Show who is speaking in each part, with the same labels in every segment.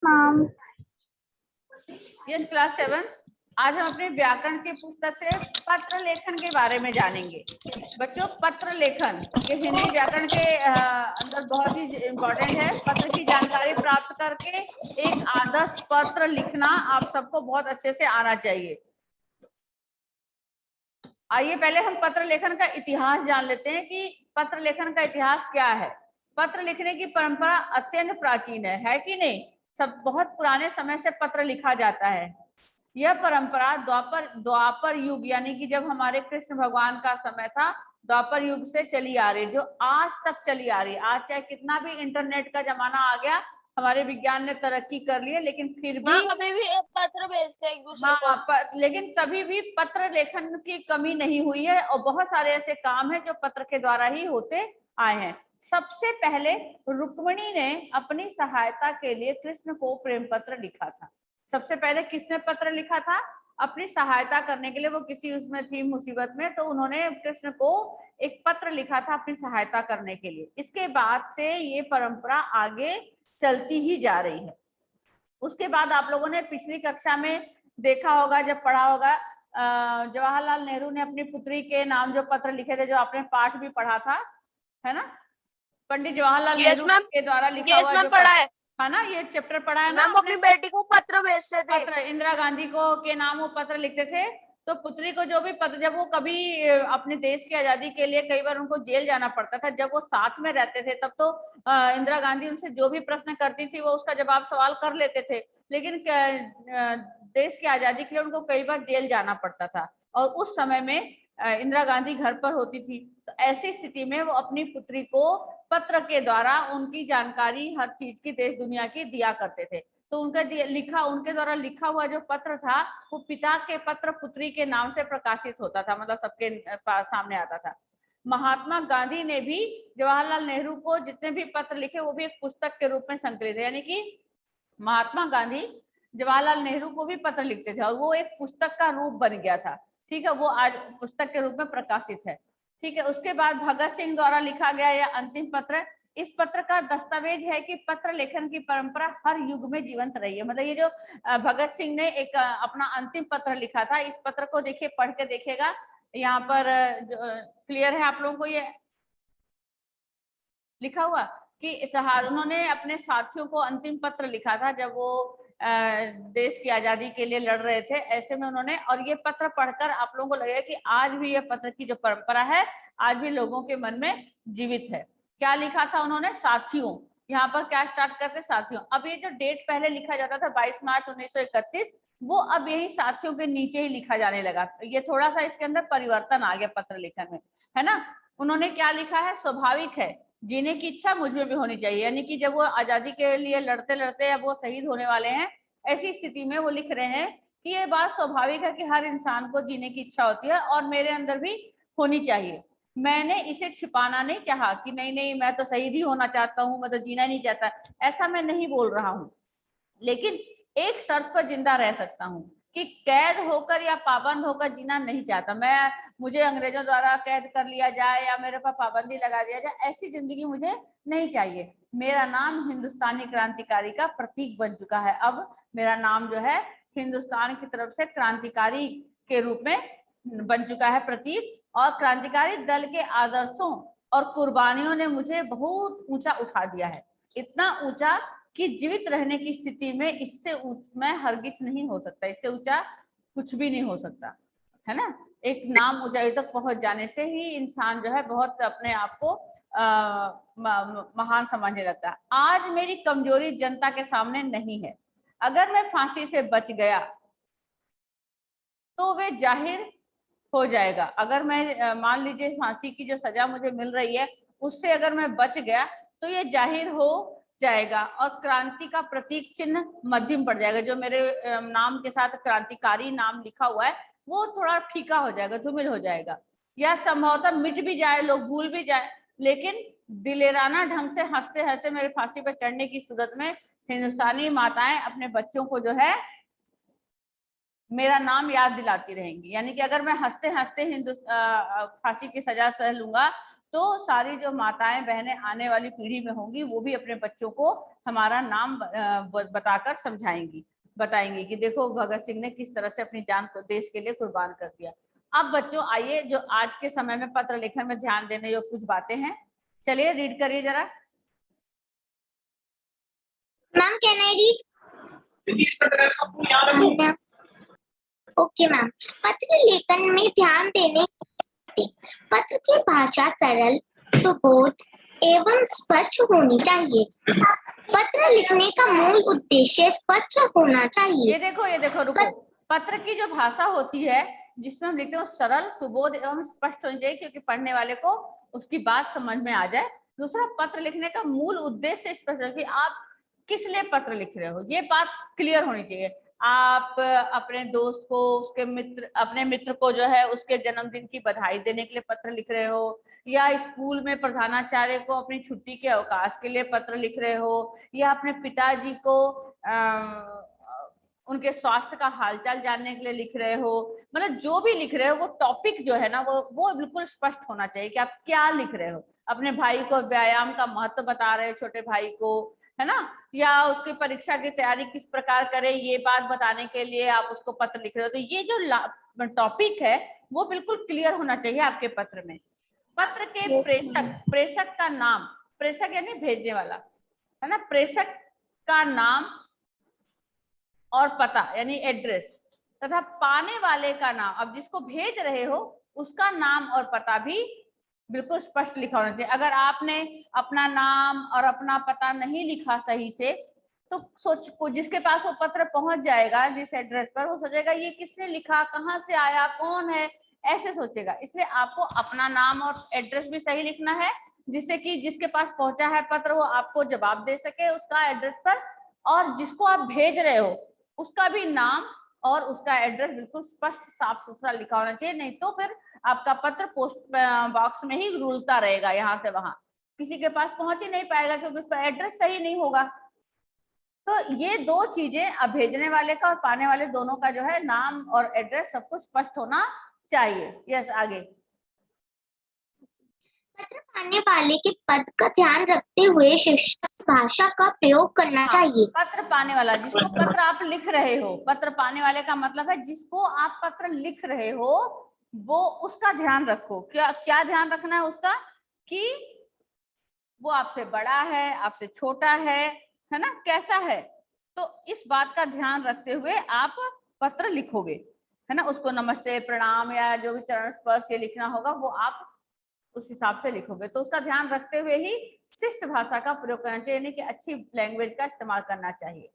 Speaker 1: Ma'am.
Speaker 2: Yes class 7। आज हम अपने व्याकरण की पुस्तक से पत्र लेखन के बारे में जानेंगे। बच्चों, पत्र लेखन ये हिंदी व्याकरण के अंदर बहुत ही इम्पोर्टेंट है। पत्र की जानकारी प्राप्त करके एक आदर्श पत्र लिखना आप सबको बहुत अच्छे से आना चाहिए। आइए पहले हम पत्र लेखन का इतिहास जान लेते हैं कि पत्र लेखन का इतिहास क्या है। पत्र लिखने की परंपरा अत्यंत प्राचीन है कि नहीं? सब बहुत पुराने समय से पत्र लिखा जाता है। यह परंपरा द्वापर युग यानी कि जब हमारे कृष्ण भगवान का समय था, द्वापर युग से चली आ रही, जो आज तक चली आ रही। आज चाहे कितना भी इंटरनेट का जमाना आ गया, हमारे विज्ञान ने तरक्की कर ली है, लेकिन फिर भी
Speaker 3: अभी भी पत्र भेजते हैं एक दूसरे को।
Speaker 2: लेकिन तभी भी पत्र लेखन की कमी नहीं हुई है और बहुत सारे ऐसे काम हैं जो पत्र के द्वारा ही होते आए हैं। सबसे पहले रुक्मिणी ने अपनी सहायता के लिए कृष्ण को प्रेम पत्र लिखा था। सबसे पहले किसने पत्र लिखा था? अपनी सहायता करने के लिए। वो किसी उसमें थी मुसीबत में, तो उन्होंने कृष्ण को एक पत्र लिखा था अपनी सहायता करने के लिए। इसके बाद से ये परंपरा आगे चलती ही जा रही है। उसके बाद आप लोगों ने पिछली कक्षा में देखा होगा, जब पढ़ा होगा, जवाहरलाल नेहरू ने अपनी पुत्री के नाम जो पत्र लिखे थे, जो आपने पाठ भी पढ़ा था, है ना? पंडित जवाहरलाल नेहरू के द्वारा लिखा हुआ जो पढ़ा है ना, ये चैप्टर पढ़ा है ना।
Speaker 3: अपनी बेटी को पत्र भेजते थे।
Speaker 2: पत्र इंदिरा गांधी को के नाम वो पत्र लिखते थे। तो पुत्री को जो भी पत्र, जब वो कभी अपने देश की आजादी के लिए कई बार उनको जेल जाना पड़ता था, जब वो साथ में रहते थे, तब तो इंदिरा गांधी उनसे जो भी प्रश्न करती थी वो उसका जवाब सवाल कर लेते थे। लेकिन देश की आजादी के लिए उनको कई बार जेल जाना पड़ता था और उस समय में इंदिरा गांधी घर पर होती थी। तो ऐसी स्थिति में वो अपनी पुत्री को पत्र के द्वारा उनकी जानकारी हर चीज की, देश दुनिया की दिया करते थे। तो उनके द्वारा लिखा हुआ जो पत्र था, वो पिता के पत्र पुत्री के नाम से प्रकाशित होता था, मतलब सबके सामने आता था। महात्मा गांधी ने भी जवाहरलाल नेहरू को जितने भी पत्र लिखे वो भी एक पुस्तक के रूप में संकलित है, यानी कि महात्मा गांधी जवाहरलाल नेहरू को भी पत्र लिखते थे और वो एक पुस्तक का रूप बन गया था। ठीक है, वो आज पुस्तक के रूप में प्रकाशित है। ठीक है, उसके बाद भगत सिंह द्वारा लिखा गया यह अंतिम पत्र। इस पत्र का दस्तावेज है कि पत्र लेखन की परंपरा हर युग में जीवंत रही है। मतलब ये जो भगत सिंह ने एक अपना अंतिम पत्र लिखा था, इस पत्र को देखिए, पढ़ के देखिएगा, यहाँ पर क्लियर है आप लोगों को ये लिखा हुआ कि उन्होंने अपने साथियों को अंतिम पत्र लिखा था जब वो देश की आजादी के लिए लड़ रहे थे। ऐसे में उन्होंने, और ये पत्र पढ़कर आप लोगों को लगेगा कि आज भी ये पत्र की जो परंपरा है आज भी लोगों के मन में जीवित है। क्या लिखा था उन्होंने? साथियों। यहाँ पर क्या स्टार्ट करते? साथियों। अब ये जो डेट पहले लिखा जाता था 22 मार्च 1931, वो अब यही साथियों के नीचे ही लिखा जाने लगा। ये थोड़ा सा इसके अंदर परिवर्तन आ गया पत्र लेखन में, है ना। उन्होंने क्या लिखा है? स्वाभाविक है, जीने की इच्छा मुझ में भी होनी चाहिए। यानी कि जब वो आजादी के लिए लड़ते लड़ते अब वो शहीद होने वाले हैं, ऐसी स्थिति में वो लिख रहे हैं कि ये बात स्वाभाविक है कि हर इंसान को जीने की इच्छा होती है और मेरे अंदर भी होनी चाहिए। मैंने इसे छिपाना नहीं चाहा कि नहीं नहीं मैं तो शहीद ही होना चाहता हूँ, मैं तो जीना नहीं चाहता, ऐसा मैं नहीं बोल रहा हूँ। लेकिन एक शर्त पर जिंदा रह सकता हूँ कि कैद होकर या पाबंद होकर जीना नहीं चाहता मैं। मुझे अंग्रेजों द्वारा कैद कर लिया जाए या मेरे पर पाबंदी लगा दिया जाए, ऐसी जिंदगी मुझे नहीं चाहिए। मेरा नाम हिंदुस्तानी क्रांतिकारी का प्रतीक बन चुका है। अब मेरा नाम जो है हिंदुस्तान की तरफ से क्रांतिकारी के रूप में बन चुका है, प्रतीक। और क्रांतिकारी दल के आदर्शों और कुर्बानियों ने मुझे बहुत ऊंचा उठा दिया है, इतना ऊंचा कि जीवित रहने की स्थिति में इससे मैं हरगिज नहीं हो सकता, इससे ऊंचा कुछ भी नहीं हो सकता, है ना। एक नाम ऊंचाई तक पहुंच जाने से ही इंसान जो है बहुत अपने आप को महान समझने लगता है। आज मेरी कमजोरी जनता के सामने नहीं है। अगर मैं फांसी से बच गया तो वे जाहिर हो जाएगा। अगर मैं मान लीजिए फांसी की जो सजा मुझे मिल रही है उससे अगर मैं बच गया तो ये जाहिर हो जाएगा और क्रांति का प्रतीक चिन्ह मध्यम पड़ जाएगा। जो मेरे नाम के साथ क्रांतिकारी नाम लिखा हुआ है वो थोड़ा फीका हो जाएगा, धूमिल हो जाएगा, या संभवतः मिट भी जाए, लोग भूल भी जाए। लेकिन दिलेराना ढंग से हंसते हंसते मेरे फांसी पर चढ़ने की सूरत में हिंदुस्तानी माताएं अपने बच्चों को जो है मेरा नाम याद दिलाती रहेंगी। यानी कि अगर मैं हंसते हंसते फांसी की सजा सह लूंगा तो सारी जो माताएं बहनें आने वाली पीढ़ी में होंगी वो भी अपने बच्चों को हमारा नाम बताकर बताएंगी कि देखो भगत सिंह ने किस तरह से अपनी जान को देश के लिए कुर्बान कर दिया। अब बच्चों आइए, जो आज के समय में पत्र लेखन में ध्यान देने योग्य कुछ बातें हैं, चलिए रीड करिए जरा।
Speaker 1: Ma'am can I read? Okay ma'am. पत्र लेखन में ध्यान देने, पत्र की भाषा सरल, सुबोध एवं स्पष्ट होनी चाहिए। पत्र लिखने का मूल उद्देश्य स्पष्ट होना चाहिए।
Speaker 2: ये देखो रुको। पत्र की जो भाषा होती है जिसमें हम लिखते हैं, सरल, सुबोध एवं स्पष्ट होनी चाहिए, क्योंकि पढ़ने वाले को उसकी बात समझ में आ जाए। दूसरा, पत्र लिखने का मूल उद्देश्य स्पष्ट है कि आप किस लिए पत्र लिख रहे हो, ये बात क्लियर होनी चाहिए। आप अपने दोस्त को, अपने मित्र को जो है उसके जन्मदिन की बधाई देने के लिए पत्र लिख रहे हो, या स्कूल में प्रधानाचार्य को अपनी छुट्टी के अवकाश के लिए पत्र लिख रहे हो, या अपने पिताजी को उनके स्वास्थ्य का हालचाल जानने के लिए लिख रहे हो। मतलब जो भी लिख रहे हो वो टॉपिक जो है ना वो बिल्कुल स्पष्ट होना चाहिए कि आप क्या लिख रहे हो। अपने भाई को व्यायाम का महत्व बता रहे हो, छोटे भाई को, है ना, या उसकी परीक्षा की तैयारी किस प्रकार करे ये बात बताने के लिए आप उसको पत्र लिख रहे हो। तो ये जो टॉपिक है वो बिल्कुल क्लियर होना चाहिए आपके पत्र में। पत्र के प्रेषक का नाम, प्रेषक यानी भेजने वाला, है ना, प्रेषक का नाम और पता यानी एड्रेस, तथा पाने वाले का नाम, अब जिसको भेज रहे हो उसका नाम और पता भी बिल्कुल स्पष्ट लिखा होना चाहिए। अगर आपने अपना नाम और अपना पता नहीं लिखा सही से, तो जिसके पास वो पत्र पहुंच जाएगा, जिस एड्रेस पर, वो सोचेगा ये किसने लिखा, कहाँ से आया, कौन है, ऐसे सोचेगा। इसलिए आपको अपना नाम और एड्रेस भी सही लिखना है, जिससे कि जिसके पास पहुंचा है पत्र वो आपको जवाब दे सके उसका एड्रेस पर, और जिसको आप भेज रहे हो उसका भी नाम और उसका एड्रेस बिल्कुल स्पष्ट साफ सुथरा लिखा होना चाहिए। नहीं तो फिर आपका पत्र पोस्ट बॉक्स में ही रुलता रहेगा, यहाँ से वहां किसी के पास पहुंच ही नहीं पाएगा, क्योंकि उसका एड्रेस सही नहीं होगा। तो ये दो चीजें, अब भेजने वाले का और पाने वाले दोनों का जो है नाम और एड्रेस सब कुछ स्पष्ट होना चाहिए। यस, आगे।
Speaker 1: पत्र पाने वाले के पद का ध्यान रखते हुए शिष्ट भाषा का प्रयोग करना चाहिए।
Speaker 2: पत्र पाने वाला, जिसको पत्र आप लिख रहे हो, पत्र पाने वाले का मतलब है जिसको आप पत्र लिख रहे हो वो, उसका ध्यान रखो। क्या ध्यान रखना है उसका, कि वो आपसे बड़ा है, आपसे छोटा है ना, कैसा है। तो इस बात का ध्यान रखते हुए आप पत्र लिखोगे, है ना। उसको नमस्ते, प्रणाम या जो भी चरण स्पर्श ये लिखना होगा वो आप उस हिसाब से लिखोगे। तो उसका ध्यान रखते हुए ही शिष्ट भाषा का प्रयोग करना चाहिए, यानी कि अच्छी लैंग्वेज का इस्तेमाल करना चाहिए।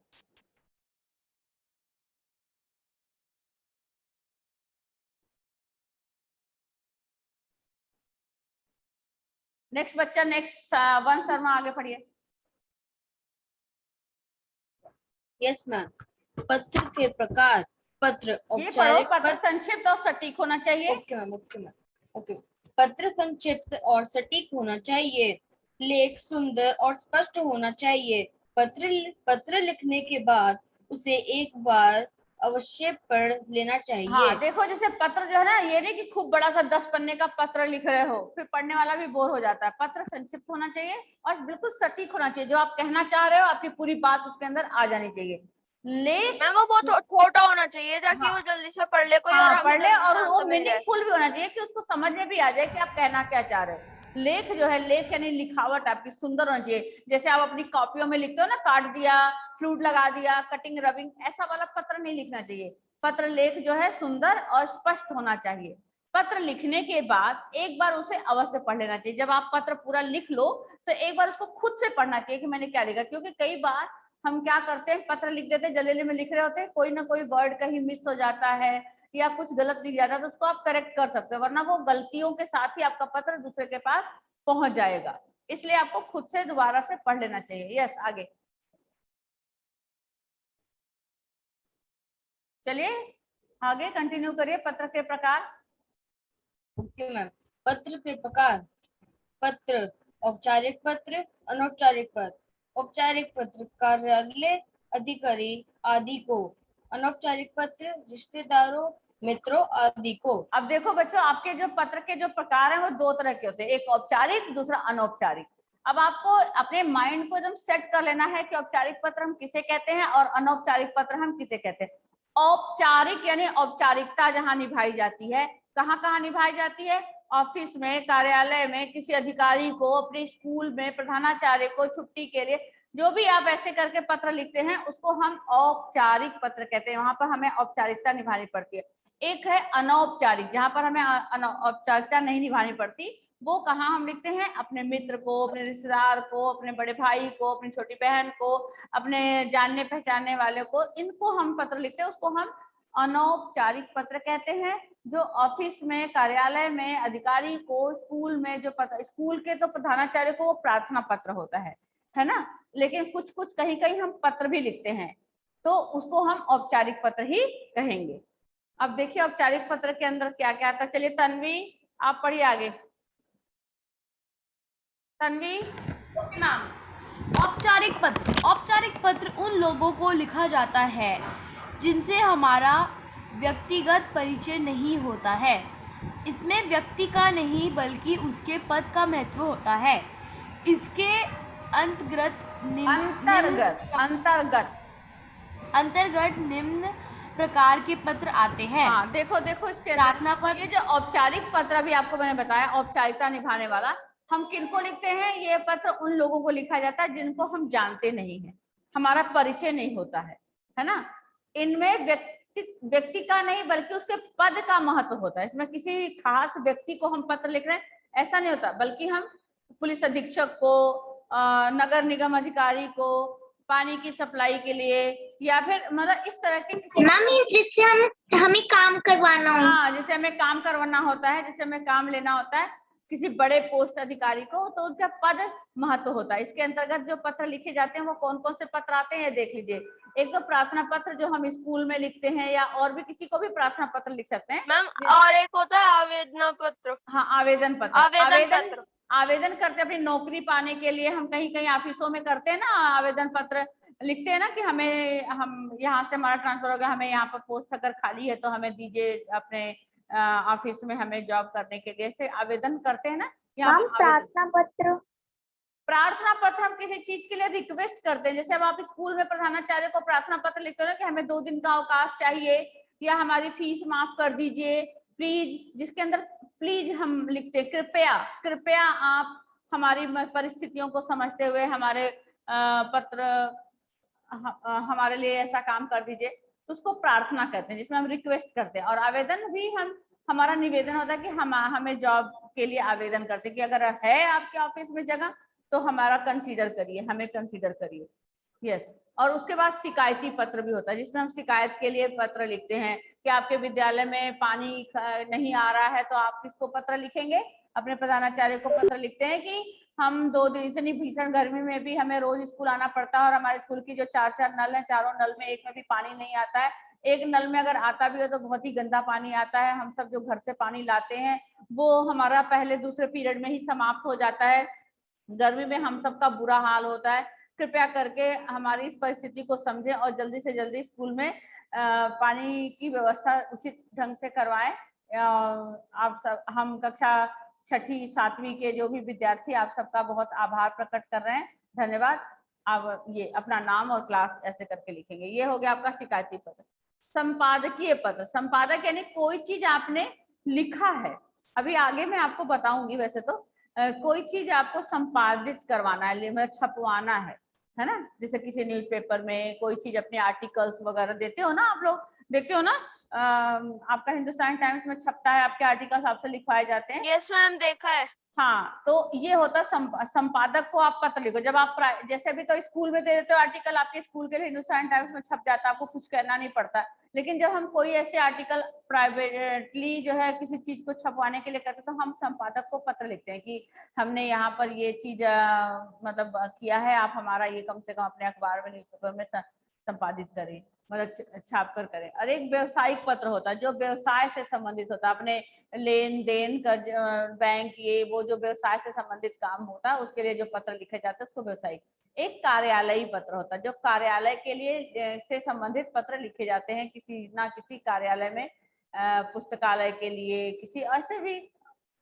Speaker 2: नेक्स्ट बच्चा, नेक्स्ट वन शर्मा, आगे पढ़िए।
Speaker 4: Yes ma'am. पत्र के प्रकार, पत्र
Speaker 2: औपचारिक, पत्र संक्षिप्त और सटीक होना चाहिए।
Speaker 4: Okay ma'am, okay ma'am, okay. पत्र संक्षिप्त और सटीक होना चाहिए। लेख सुंदर और स्पष्ट होना चाहिए। पत्र लिखने के बाद उसे एक बार अवश्य पढ़ लेना चाहिए।
Speaker 2: हाँ, देखो जैसे पत्र जो है ना, ये नहीं कि खूब बड़ा सा 10 पन्ने का पत्र लिख रहे हो, फिर पढ़ने वाला भी बोर हो जाता है। पत्र संक्षिप्त होना चाहिए और बिल्कुल सटीक होना चाहिए। जो आप कहना चाह रहे हो आपकी पूरी बात उसके अंदर आ जानी चाहिए। लेख
Speaker 3: मैम वो बहुत छोटा होना चाहिए ताकि वो जल्दी से पढ़ ले कोई, और
Speaker 2: पढ़ ले, और वो मीनिंगफुल भी होना चाहिए कि उसको समझ में भी आ जाए कि आप कहना क्या चाह रहे हो। लेख जो है, लेख यानी लिखावट आपकी सुंदर होनी चाहिए। जैसे आप अपनी कॉपियों में लिखते हो ना, काट दिया, फ्लूट लगा दिया, कटिंग रबिंग, ऐसा वाला पत्र नहीं लिखना चाहिए। पत्र लेख जो है सुंदर और स्पष्ट होना चाहिए। पत्र लिखने के बाद एक बार उसे अवश्य पढ़ लेना चाहिए। जब आप पत्र पूरा लिख लो तो एक बार उसको खुद से पढ़ना चाहिए कि मैंने क्या लिखा, क्योंकि कई बार हम क्या करते हैं, पत्र लिख देते हैं, जल्दी में लिख रहे होते हैं, कोई ना कोई वर्ड कहीं मिस हो जाता है या कुछ गलत लिख जाता है, तो उसको आप करेक्ट कर सकते हो, वरना वो गलतियों के साथ ही आपका पत्र दूसरे के पास पहुंच जाएगा। इसलिए आपको खुद से दोबारा से पढ़ लेना चाहिए। यस, आगे चलिए, आगे कंटिन्यू करिए। पत्र के प्रकार।
Speaker 4: Okay ma'am. पत्र के प्रकार, पत्र औपचारिक पत्र, अनौपचारिक पत्र। औपचारिक पत्र कार्यालय अधिकारी आदि को, अनौपचारिक पत्र रिश्तेदारों, मित्रों आदि को।
Speaker 2: अब देखो बच्चों, आपके जो पत्र के जो प्रकार हैं वो दो तरह के होते हैं, एक औपचारिक, दूसरा अनौपचारिक। अब आपको अपने माइंड को एकदम सेट कर लेना है कि औपचारिक पत्र हम किसे कहते हैं और अनौपचारिक पत्र हम किसे कहते हैं। औपचारिक यानी औपचारिकता जहां निभाई जाती है, कहाँ कहाँ निभाई जाती है? ऑफिस में, कार्यालय में, किसी अधिकारी को, अपने स्कूल में, प्रधानाचार्य को छुट्टी के लिए, जो भी आप ऐसे करके पत्र लिखते हैं उसको हम औपचारिक पत्र कहते हैं। वहां पर हमें औपचारिकता निभानी पड़ती है। एक है अनौपचारिक, जहां पर हमें औपचारिकता नहीं निभानी पड़ती। वो कहाँ हम लिखते हैं? अपने मित्र को, अपने रिश्तेदार को, अपने बड़े भाई को, अपनी छोटी बहन को, अपने जानने पहचानने वाले को, इनको हम पत्र लिखते हैं, उसको हम अनौपचारिक पत्र कहते हैं। जो ऑफिस में, कार्यालय में, अधिकारी को, स्कूल में जो पत्र, स्कूल के तो प्रधानाचार्य को वो प्रार्थना पत्र होता है ना, लेकिन कुछ कुछ कहीं कहीं हम पत्र भी लिखते हैं, तो उसको हम औपचारिक पत्र ही कहेंगे। अब देखिए औपचारिक पत्र के अंदर क्या क्या आता है। चलिए तन्वी आप पढ़िए आगे। तन्वी।
Speaker 5: मैम, औपचारिक पत्र उन लोगों को लिखा जाता है जिनसे हमारा व्यक्तिगत परिचय नहीं होता है। इसमें व्यक्ति का नहीं बल्कि उसके पद का महत्व होता है। इसके अंतर्गत निम्न प्रकार के पत्र आते हैं।
Speaker 2: हाँ देखो देखो इसके
Speaker 5: प्रार्थना पत्र।
Speaker 2: ये जो औपचारिक पत्र अभी आपको मैंने बताया, औपचारिकता निभाने वाला, हम किनको लिखते हैं? ये पत्र उन लोगों को लिखा जाता है जिनको हम जानते नहीं है, हमारा परिचय नहीं होता है ना। इनमें व्यक्ति का नहीं बल्कि उसके पद का महत्व होता है। इसमें किसी खास व्यक्ति को हम पत्र लिख रहे हैं ऐसा नहीं होता, बल्कि हम पुलिस अधीक्षक को, नगर निगम अधिकारी को, पानी की सप्लाई के लिए, या फिर मतलब इस तरह के
Speaker 1: मैम जिससे हमें काम करवाना हो।
Speaker 2: हाँ, जिसे हमें काम करवाना होता है, जिसे हमें काम लेना होता है, किसी बड़े पोस्ट अधिकारी को, तो उनका पद महत्व होता है। इसके अंतर्गत जो पत्र लिखे जाते हैं वो कौन कौन से पत्र आते हैं देख लीजिए। एक तो प्रार्थना पत्र जो हम स्कूल में लिखते हैं, या और भी किसी को भी प्रार्थना पत्र लिख सकते हैं।
Speaker 3: मैम और एक होता है आवेदन पत्र।
Speaker 2: हाँ आवेदन पत्र।
Speaker 3: आवेदन
Speaker 2: आवेदन करते अपनी नौकरी पाने के लिए, हम कहीं कहीं ऑफिसों में करते हैं ना, आवेदन पत्र लिखते हैं ना कि हमें, हम यहाँ से हमारा ट्रांसफर हो गया, हमें यहाँ पर पोस्ट अगर खाली है तो हमें दीजिए अपने ऑफिस में हमें जॉब करने के लिए, ऐसे आवेदन करते हैं ना। यहाँ
Speaker 1: प्रार्थना
Speaker 2: पत्र हम किसी चीज के लिए रिक्वेस्ट करते हैं। जैसे अब आप स्कूल में प्रधानाचार्य को प्रार्थना पत्र लिखते हो ना कि हमें 2 दिन का अवकाश चाहिए, या हमारी फीस माफ कर दीजिए प्लीज, जिसके अंदर प्लीज हम लिखते हैं कृपया आप हमारी परिस्थितियों को समझते हुए हमारे पत्र हमारे लिए ऐसा काम कर दीजिए, तो उसको प्रार्थना कहते हैं, जिसमें हम रिक्वेस्ट करते हैं। और आवेदन भी हमारा निवेदन होता है कि हमें जॉब के लिए आवेदन करते हैं कि अगर है आपके ऑफिस में जगह तो हमारा कंसीडर करिए, हमें कंसीडर करिए। यस। और उसके बाद शिकायती पत्र भी होता है, जिसमें हम शिकायत के लिए पत्र लिखते हैं कि आपके विद्यालय में पानी नहीं आ रहा है, तो आप किसको पत्र लिखेंगे? अपने प्रधानाचार्य को पत्र लिखते हैं कि हम 2 दिन, इतनी भीषण गर्मी में भी हमें रोज स्कूल आना पड़ता है, और हमारे स्कूल की जो 4 नल है, चारों नल में एक में भी पानी नहीं आता है, एक नल में अगर आता भी है तो बहुत ही गंदा पानी आता है। हम सब जो घर से पानी लाते हैं वो हमारा पहले दूसरे पीरियड में ही समाप्त हो जाता है, गर्मी में हम सबका बुरा हाल होता है। कृपया करके हमारी इस परिस्थिति को समझें और जल्दी से जल्दी स्कूल में पानी की व्यवस्था उचित ढंग से करवाएं। आप सब, हम कक्षा 6ठी 7वीं के जो भी विद्यार्थी, आप सबका बहुत आभार प्रकट कर रहे हैं, धन्यवाद। आप ये अपना नाम और क्लास ऐसे करके लिखेंगे। ये हो गया आपका शिकायती पत्र। संपादकीय पत्र, संपादक यानी कोई चीज आपने लिखा है, अभी आगे मैं आपको बताऊंगी। वैसे तो कोई चीज आपको संपादित करवाना है, मतलब छपवाना है ना। जैसे किसी न्यूज़पेपर में कोई चीज, अपने आर्टिकल्स वगैरह देते हो ना, आप लोग देखते हो ना, आपका हिंदुस्तान टाइम्स में छपता है, आपके आर्टिकल्स आपसे लिखवाए जाते हैं।
Speaker 3: यस मैम, देखा है।
Speaker 2: हाँ, तो ये होता संपादक को आप पत्र लिखो। जब आप जैसे भी तो स्कूल में दे देते हो आर्टिकल, आपके स्कूल के लिए हिंदुस्तान टाइम्स में छप जाता है, आपको कुछ कहना नहीं पड़ता। लेकिन जब हम कोई ऐसे आर्टिकल प्राइवेटली जो है किसी चीज को छपवाने के लिए करते तो हम संपादक को पत्र लिखते हैं कि हमने यहाँ पर ये चीज मतलब किया है, आप हमारा ये कम से कम अपने अखबार में, न्यूज़पेपर में संपादित करें, मतलब छाप कर करें। और एक व्यवसायिक पत्र होता है जो व्यवसाय से संबंधित होता है, अपने लेन देन का बैंक, ये वो जो व्यवसाय से संबंधित काम होता है उसके लिए जो पत्र लिखे जाते हैं उसको व्यवसायिक। एक कार्यालयी पत्र होता है जो कार्यालय के लिए से संबंधित पत्र लिखे जाते हैं, किसी ना किसी कार्यालय में, पुस्तकालय के लिए, किसी ऐसे भी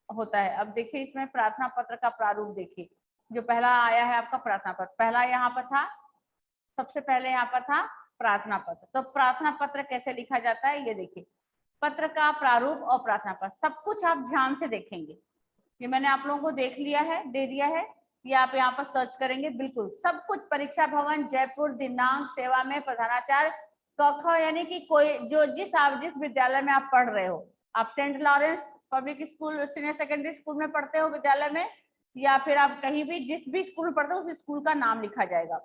Speaker 2: होता है। अब देखिए इसमें प्रार्थना पत्र का प्रारूप देखिए, जो पहला आया है आपका प्रार्थना पत्र, पहला यहाँ पर था, सबसे पहले यहाँ पर था प्रार्थना पत्र। तो प्रार्थना पत्र कैसे लिखा जाता है ये देखिए, पत्र का प्रारूप और प्रार्थना पत्र सब कुछ आप ध्यान से देखेंगे। ये मैंने आप लोगों को देख लिया है, दे दिया है, ये आप यहाँ पर सर्च करेंगे, बिल्कुल सब कुछ परीक्षा भवन जयपुर, दिनांक, सेवा में, प्रधानाचार्य, कख, यानी कि कोई जो जिस विद्यालय में आप पढ़ रहे हो, आप saint Lawrence public school senior secondary school में पढ़ते हो विद्यालय में, या फिर आप कहीं भी जिस भी स्कूल में पढ़ते हो उस स्कूल का नाम लिखा जाएगा।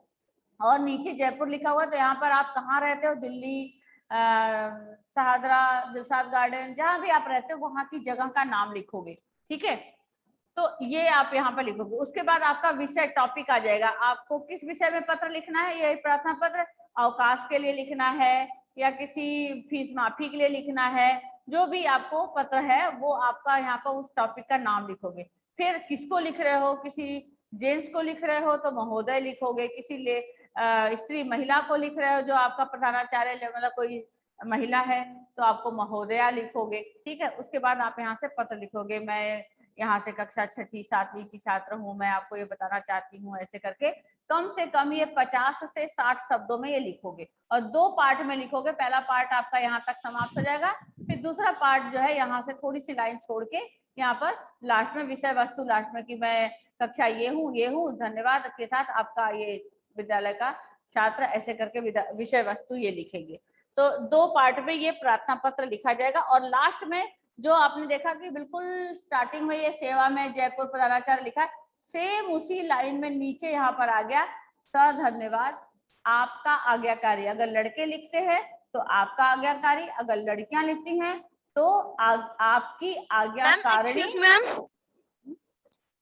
Speaker 2: और नीचे जयपुर लिखा हुआ, तो यहाँ पर आप कहाँ रहते हो, दिल्ली, शहादरा, दिलशाद गार्डन, जहां भी आप रहते हो वहां की जगह का नाम लिखोगे, ठीक है। तो ये आप यहाँ पर लिखोगे। उसके बाद आपका विषय टॉपिक आ जाएगा, आपको किस विषय में पत्र लिखना है, ये प्रार्थना पत्र अवकाश के लिए लिखना है या किसी फीस माफी के लिए लिखना है, जो भी आपको पत्र है वो आपका यहाँ पर उस टॉपिक का नाम लिखोगे। फिर किसको लिख रहे हो, किसी जेंट्स को लिख रहे हो तो महोदय लिखोगे, किसी ले स्त्री महिला को लिख रहे हो जो आपका प्रधानाचार्य मतलब कोई महिला है तो आपको महोदया लिखोगे, ठीक है। उसके बाद आप यहाँ से पत्र लिखोगे, मैं यहाँ से कक्षा 6ठी 7वीं की छात्र हूँ, मैं आपको ये बताना चाहती हूँ, ऐसे करके कम से कम ये 50 से 60 शब्दों में ये लिखोगे और 2 पार्ट में लिखोगे। पहला पार्ट आपका यहाँ तक समाप्त हो जाएगा, फिर दूसरा पार्ट जो है यहाँ से थोड़ी सी लाइन छोड़ के यहाँ पर लास्ट में विषय वस्तु लास्ट में कि मैं कक्षा ये हूँ धन्यवाद के साथ आपका ये विद्यालय का छात्र, ऐसे करके विषय वस्तु ये लिखेंगे। तो 2 पार्ट में ये प्रार्थना पत्र लिखा जाएगा। और लास्ट में जो आपने देखा कि बिल्कुल स्टार्टिंग में ये सेवा में जयपुर प्रधानाचार्य लिखा है, सेम उसी लाइन में नीचे यहाँ पर आ गया धन्यवाद आपका आज्ञाकारी। अगर लड़के लिखते हैं तो आपका आज्ञाकारी, अगर लड़कियां लिखती हैं तो आपकी आज्ञाकारिणी।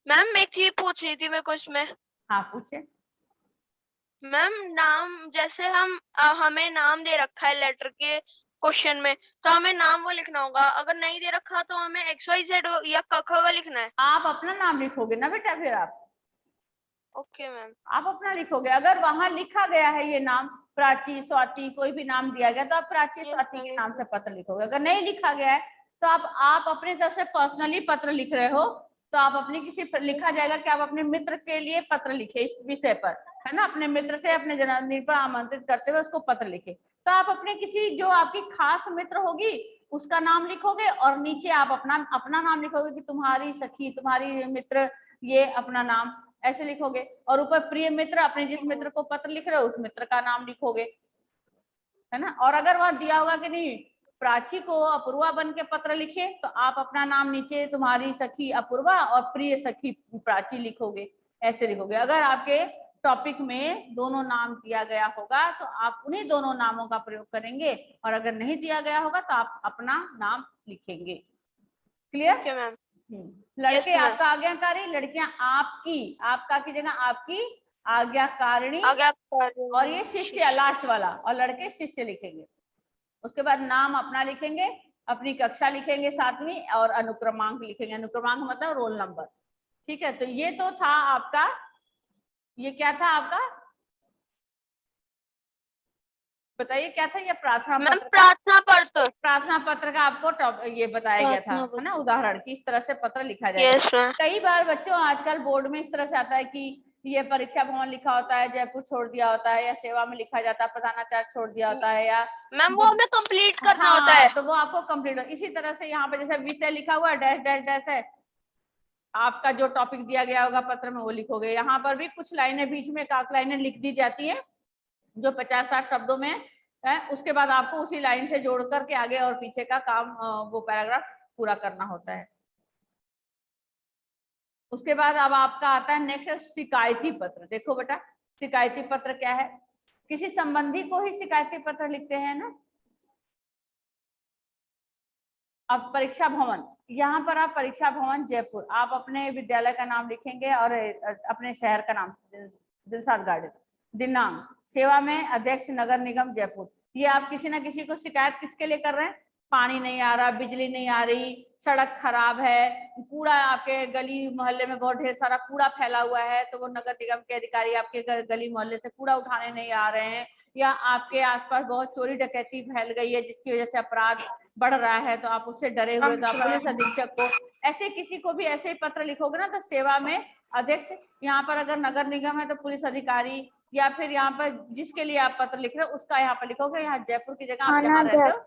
Speaker 3: मैम एक चीज पूछ रही थी मैं कुछ में।
Speaker 2: हाँ पूछे।
Speaker 3: मैम नाम, जैसे हमें नाम दे रखा है लेटर के क्वेश्चन में, तो हमें नाम वो लिखना होगा, अगर नहीं दे रखा तो हमें XYZ या क ख का लिखना है।
Speaker 2: आप अपना नाम लिखोगे ना बेटा, फिर आप
Speaker 3: ओके मैम, आप
Speaker 2: अपना लिखोगे। अगर वहां लिखा गया है ये नाम प्राची, स्वाति, कोई भी नाम दिया गया तो आप प्राची स्वाति के नाम से पत्र लिखोगे। अगर नहीं लिखा गया है तो आप अपनी तरफ से पर्सनली पत्र लिख रहे हो तो आप अपनी किसी लिखा जाएगा कि आप अपने मित्र के लिए पत्र लिखे इस विषय पर, है ना, अपने मित्र से अपने जन्मदिन पर आमंत्रित करते हुए उसको पत्र लिखे। तो आप अपने किसी जो आपकी खास मित्र होगी उसका नाम लिखोगे और नीचे आप अपना नाम लिखोगे कि तुम्हारी सखी, तुम्हारी मित्र, ये अपना नाम ऐसे लिखोगे। और ऊपर प्रिय मित्र, अपने जिस मित्र को पत्र लिख रहे हो उस मित्र का नाम लिखोगे, है ना। और अगर वहां दिया होगा कि नहीं प्राची को अपूर्वा बन के पत्र लिखे तो आप अपना नाम नीचे तुम्हारी सखी अपूर्वा और प्रिय सखी प्राची लिखोगे, ऐसे लिखोगे। अगर आपके टॉपिक में दोनों नाम दिया गया होगा तो आप उन्हीं दोनों नामों का प्रयोग करेंगे और अगर नहीं दिया गया होगा तो आप अपना नाम लिखेंगे। क्लियर? लड़के आपका आज्ञाकारी, लड़कियां आपकी, आपका की जगह आपकी आज्ञाकारिणी, और ये शिष्य लास्ट वाला, और लड़के शिष्य लिखेंगे। उसके बाद नाम अपना लिखेंगे, अपनी कक्षा लिखेंगे 7वीं और अनुक्रमांक लिखेंगे। अनुक्रमांक मतलब रोल नंबर, ठीक है। तो ये तो था आपका, ये क्या था आपका बताइए क्या था? ये प्रार्थना पत्र का आपको ये बताया गया था, है ना, उदाहरण कि इस तरह से पत्र लिखा जाएगा। कई बार बच्चों आजकल बोर्ड में इस तरह से आता है कि ये परीक्षा भवन लिखा होता है, जयपुर छोड़ दिया होता है, या सेवा में लिखा जाता है प्रधानाचार्य छोड़ दिया होता है, या
Speaker 3: मैम वो हमें कंप्लीट करना होता है,
Speaker 2: तो वो आपको कंप्लीट। इसी तरह से यहाँ पे जैसे विषय लिखा हुआ है डैश डैश डैश है, आपका जो टॉपिक दिया गया होगा पत्र में वो लिखोगे। यहाँ पर भी कुछ लाइनें बीच में एक लाइनें लिख दी जाती है जो 50-60 शब्दों में है, उसके बाद आपको उसी लाइन से जोड़ करके आगे और पीछे का काम वो पैराग्राफ पूरा करना होता है। उसके बाद अब आपका आता है नेक्स्ट शिकायती पत्र। देखो बेटा शिकायती पत्र क्या है, किसी संबंधी को ही शिकायती पत्र लिखते हैं ना। अब परीक्षा भवन, यहाँ पर आप परीक्षा भवन जयपुर, आप अपने विद्यालय का नाम लिखेंगे और अपने शहर का नाम, दिलशाद गार्डन, दिनांक, सेवा में अध्यक्ष नगर निगम जयपुर। ये आप किसी ना किसी को शिकायत किसके लिए कर रहे हैं? पानी नहीं आ रहा, बिजली नहीं आ रही, सड़क खराब है, कूड़ा आपके गली मोहल्ले में बहुत ढेर सारा कूड़ा फैला हुआ है, तो वो नगर निगम के अधिकारी आपके गली मोहल्ले से कूड़ा उठाने नहीं आ रहे हैं, या आपके आसपास बहुत चोरी डकैती फैल गई है जिसकी वजह से अपराध बढ़ रहा है तो आप उससे डरे हुए, तो आप पुलिस अधीक्षक को, ऐसे किसी को भी ऐसे ही पत्र लिखोगे ना तो सेवा में अध्यक्ष, यहाँ पर अगर नगर निगम है तो पुलिस अधिकारी, या फिर यहाँ पर जिसके लिए आप पत्र लिख रहे हो उसका यहाँ पर लिखोगे। यहाँ जयपुर की जगह आप जहाँ रहते हो,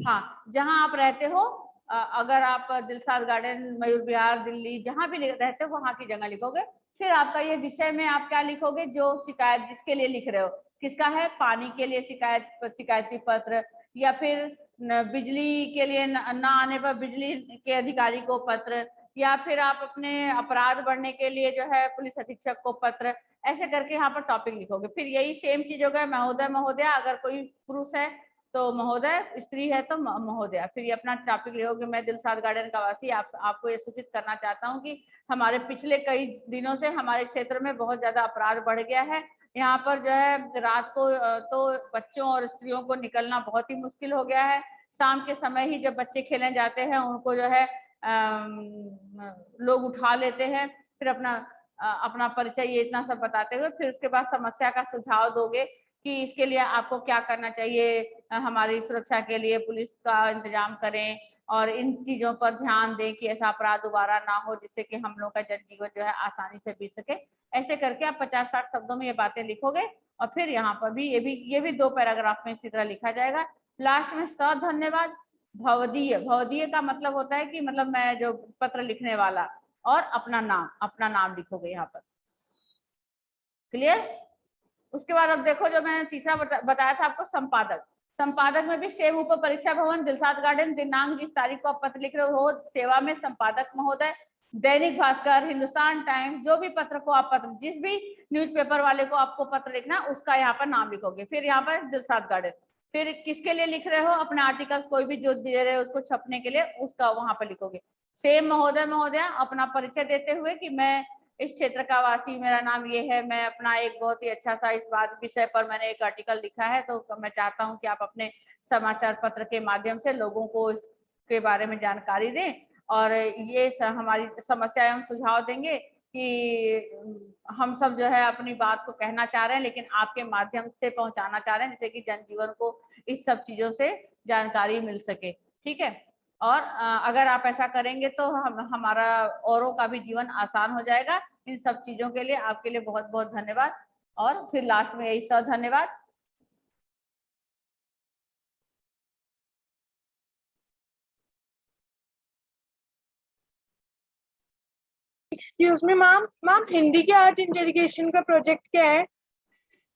Speaker 2: हाँ जहाँ आप रहते हो, अगर आप दिलशाद गार्डन, मयूर विहार, दिल्ली जहाँ भी रहते हो वहाँ की जगह लिखोगे। फिर आपका ये विषय में आप क्या लिखोगे, जो शिकायत जिसके लिए लिख रहे हो, किसका है, पानी के लिए शिकायती पत्र, या फिर बिजली के लिए ना आने पर बिजली के अधिकारी को पत्र, या फिर आप अपने अपराध बढ़ने के लिए जो है पुलिस अधीक्षक को पत्र, ऐसे करके यहाँ पर टॉपिक लिखोगे। फिर यही सेम चीज होगा, महोदय महोदया, अगर कोई पुरुष है तो महोदय, स्त्री है तो महोदया। फिर ये अपना टॉपिक लिखोगे, मैं दिलशाद गार्डन का वासी आपको ये सूचित करना चाहता हूँ कि हमारे पिछले कई दिनों से हमारे क्षेत्र में बहुत ज्यादा अपराध बढ़ गया है। यहाँ पर जो है रात को तो बच्चों और स्त्रियों को निकलना बहुत ही मुश्किल हो गया है। शाम के समय ही जब बच्चे खेलने जाते हैं उनको जो है लोग उठा लेते हैं। फिर अपना परिचय ये इतना सब बताते हुए फिर उसके बाद समस्या का सुझाव दोगे कि इसके लिए आपको क्या करना चाहिए, हमारी सुरक्षा के लिए पुलिस का इंतजाम करें और इन चीजों पर ध्यान दें कि ऐसा अपराध दोबारा ना हो, जिससे कि हम लोग का जनजीवन जो है आसानी से बीत सके। ऐसे करके आप 50-60 शब्दों में ये बातें लिखोगे और फिर यहाँ पर भी ये भी 2 पैराग्राफ में इसी तरह लिखा जाएगा। लास्ट में धन्यवाद भवदीय। भवदीय का मतलब होता है कि मतलब मैं जो पत्र लिखने वाला, और अपना नाम लिखोगे यहाँ पर। क्लियर? उसके बाद अब देखो जो मैंने तीसरा बताया था आपको, संपादक में भी सेम ऊपर परीक्षा भवन, दिलशाद गार्डन, दिनांक जिस तारीख को आप पत्र लिख रहे हो, सेवा में संपादक महोदय, दैनिक भास्कर, हिंदुस्तान टाइम्स, जो भी पत्र को आप पत्र, जिस भी न्यूज़पेपर वाले को आपको पत्र लिखना उसका यहाँ पर नाम लिखोगे। फिर यहाँ पर दिलशाद गार्डन, फिर किसके लिए लिख रहे हो, अपने आर्टिकल कोई भी जो दे रहे हो उसको छपने के लिए, उसका वहां पर लिखोगे। सेम महोदय महोदया, अपना परिचय देते हुए कि मैं इस क्षेत्र का वासी, मेरा नाम ये है, मैं अपना एक बहुत ही अच्छा सा इस बात विषय पर मैंने एक आर्टिकल लिखा है, तो मैं चाहता हूं कि आप अपने समाचार पत्र के माध्यम से लोगों को इसके बारे में जानकारी दें और ये हमारी समस्या एवं सुझाव देंगे कि हम सब जो है अपनी बात को कहना चाह रहे हैं लेकिन आपके माध्यम से पहुंचाना चाह रहे हैं, जिससे कि जनजीवन को इस सब चीजों से जानकारी मिल सके। ठीक है, और अगर आप ऐसा करेंगे तो हमारा औरों का भी जीवन आसान हो जाएगा। इन सब चीजों के लिए आपके लिए बहुत बहुत धन्यवाद। और फिर लास्ट में यही धन्यवाद।
Speaker 6: एक्सक्यूज मी मैम हिंदी के आर्ट इंटरगेशन का प्रोजेक्ट क्या है?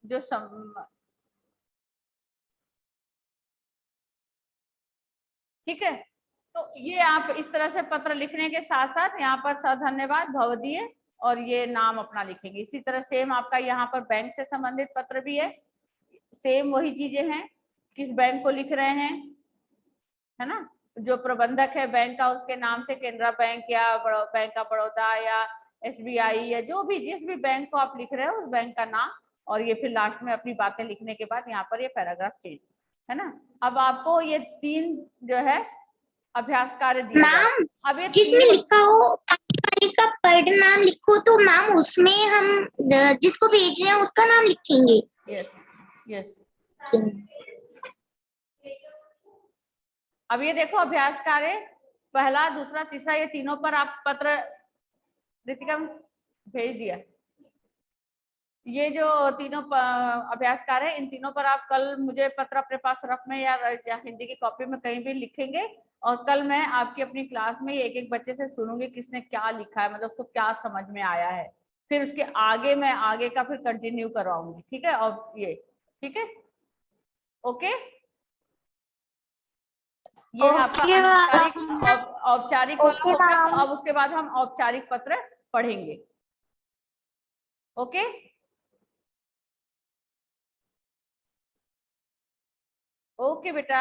Speaker 2: जो ठीक है, तो ये आप इस तरह से पत्र लिखने के साथ साथ यहाँ पर धन्यवाद भवदीय और ये नाम अपना लिखेंगे। इसी तरह सेम आपका यहाँ पर बैंक से संबंधित पत्र भी है, सेम वही चीजें हैं, किस बैंक को लिख रहे हैं, है ना, जो प्रबंधक है बैंक का उसके नाम से केनरा बैंक या बैंक का बड़ौदा या SBI या जो भी जिस भी बैंक को आप लिख रहे हो उस बैंक का नाम, और ये फिर लास्ट में अपनी बातें लिखने के बाद यहाँ पर ये पैराग्राफ चेंज, है ना। अब आपको ये 3 जो है अभ्यास कार्य दिया
Speaker 1: मैम,
Speaker 2: अब ये
Speaker 1: जिसमें लिखा हो का परिणाम लिखो तो मैम उसमें हम जिसको भेज रहे हैं उसका नाम लिखेंगे।
Speaker 2: यस अब ये देखो अभ्यास कार्य पहला, दूसरा, तीसरा, ये तीनों पर आप पत्र रितिका भेज दिया। ये जो तीनों अभ्यास कार्य है इन तीनों पर आप कल मुझे पत्र अपने पास रफ में या हिंदी की कॉपी में कहीं भी लिखेंगे और कल मैं आपकी अपनी क्लास में एक एक बच्चे से सुनूंगी किसने क्या लिखा है, मतलब उसको क्या समझ में आया है, फिर उसके आगे मैं आगे का फिर कंटिन्यू करवाऊंगी। ठीक है, और ये ठीक है, ओके, ये आपका औपचारिक वाला हो गया। तो अब उसके बाद हम औपचारिक पत्र पढ़ेंगे। ओके ओके बेटा।